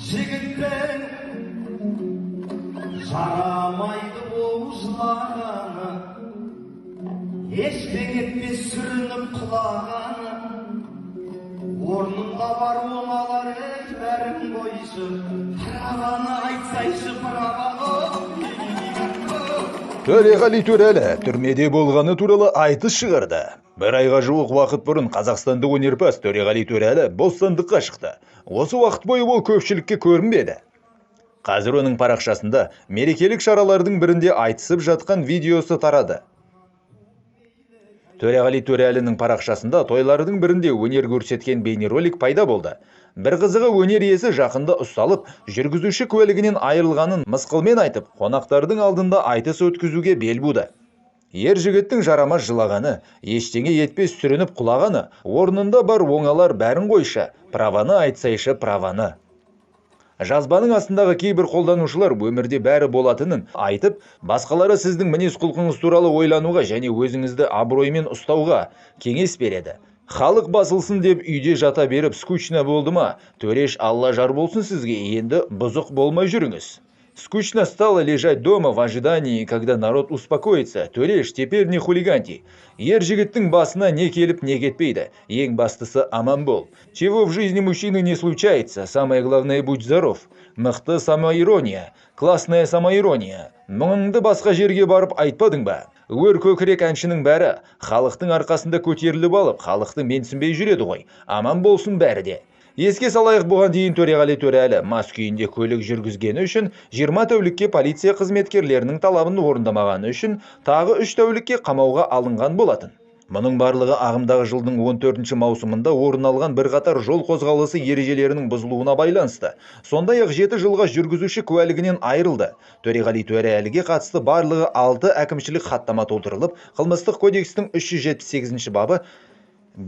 жігіттен жарамайды болжылағаны, ештен етпес сүрініп құлағаны, орнында бар оңалар бәрін қойшы, праваны айтсайшы, праваны. Төреғали Төрәлі түрмеде болғаны туралы айтыс шығарды. Бір айға жуық уақыт бұрын қазақстандық өнерпаз Төреғали Төрәлі бостандыққа шықты. Осы уақыт бойы ол көпшілікке көрінбеді. Қазір оның парақшасында мерекелік шаралардың бірінде айтысып жатқан видеосы тарады. Төреғали Төрәлінің парақшасында тойлардың бірінде өнер көрсеткен бейнеролик пайда болды. Бір қызығы өнер иесі жақында ұсталып, жүргізуші куәлігінен айырылғанын мысқылмен айтып, қонақтардың алдында айтыс өткізуге бел буды. Ер жігіттің жарамас жылағаны, ештеңе етпес сүрініп құлағаны, орнында бар оңалар бәрін қойшы, праваны айтсайшы, праваны. Жазбаның астындағы кейбір қолданушылар өмірде бәрі болатынын айтып, басқалары сіздің мінез-құлқыңыз туралы ойлануға және өзіңізді абыроймен ұстауға кеңес береді. Халық басылсын деп үйде жата беріп скучно болды ма? Төреш, Алла жар болсын сізге, енді бұзық болмай жүріңіз. Скучно стало лежать дома в ожидании, когда народ успокоится. Төреш, теперь не хулиганьте. Ер жігіттің басына не келіп, не кетпейді. Ең бастысы аман бол. Чего в жизни мужчины не случается, самое главное, будь здоров. Мықты самоирония, классная самоирония. Мұңыңды басқа жерге барып айтпадың ба? Өр көкірек әншінің бәрі халықтың арқасында көтеріліп алып, халықты менсінбей жүреді ғой. Аман болсын бәрі де. Еске салайық, бұған дейін Төреғали Төрәлі мас күйінде көлік жүргізгені үшін 20 тәулікке полиция қызметкерлерінің талабын орындамағаны үшін тағы 3 тәулікке қамауға алынған болатын. Мұның барлығы ағымдағы жылдың 14 маусымында орын алған бірқатар жол қозғалысы ережелерінің бұзылуына байланысты. Сондай-ақ 7 жылға жүргізуші куәлігінен айырылды. Төреғали Төрәліге қатысты барлығы 6 әкімшілік хаттама толтырылып, қылмыстық кодекстің 378 бабы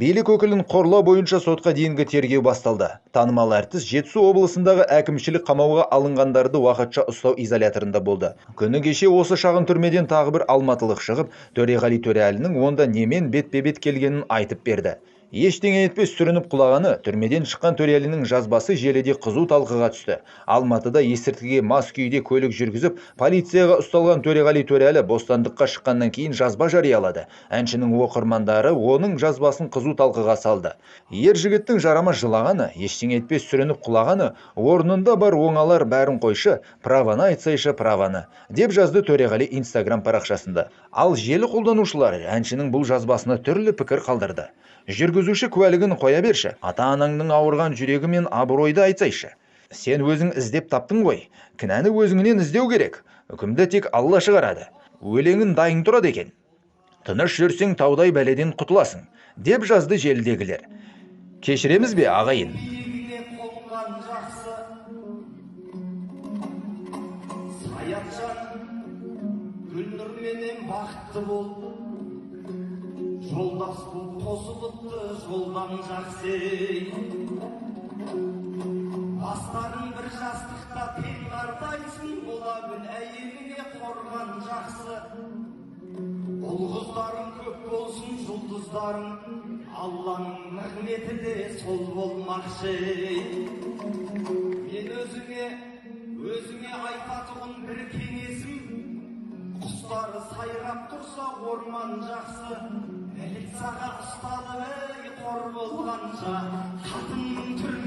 билік өкілін қорлау бойынша сотқа дейінгі тергеу басталды. Танымал әртіс Жетісу облысындағы әкімшілік қамауға алынғандарды уақытша ұстау изоляторында болды. Күні кеше осы шағын түрмеден тағы бір алматылық шығып, Төреғали Төрәлінің онда немен бетпе-бет келгенін айтып берді. Ештеңе етпес сүрініп құлағаны, түрмеден шыққан Төрәлінің жазбасы желіде қызу талқыға түсті. Алматыда есірткіге мас күйде көлік жүргізіп, полицияға ұсталған Төреғали Төрәлі бостандыққа шыққаннан кейін жазба жариялады. Әншінің оқырмандары оның жазбасын қызу талқыға салды. Ер жігіттің жарамас жылағаны, ештеңе етпес сүрініп құлағаны, орнында бар оңалар бәрін қойшы, праваны айтсайшы, праваны, деп жазды Төреғали Instagram парақшасында. Ал желі қолданушылары әншінің бұл жазбасына түрлі пікір қалдырды. Жүргізуші куәлігін қоя берші, ата-анаңның ауырған жүрегі мен абыройды айтсайшы. Сен өзің іздеп таптың ғой, кінәні өзіңнен іздеу керек. Үкімді тек Алла шығарады. Өлеңін дайын тұрады екен. Тыныш жүрсең таудай бәледен құтыласың, деп жазды желідегілер. Кешіреміз бе, ағайын? Гүлнұрменен бақытты бол, жолдас бұл қосылыпты жолдан жақсы. Бастарын бір жастықта тең қартайсын, бола біл әйеліңе қорған жақсы. Ұл-қыздарың көп болсын, жұлдыздарың, Алланың нығметі де сол болмақшы. Мен өзіңе айтатұғын бір кеңесім, құстары сайрап тұрса орман жақсы, милицияға ұсталып қор болғанша, қатынның түрі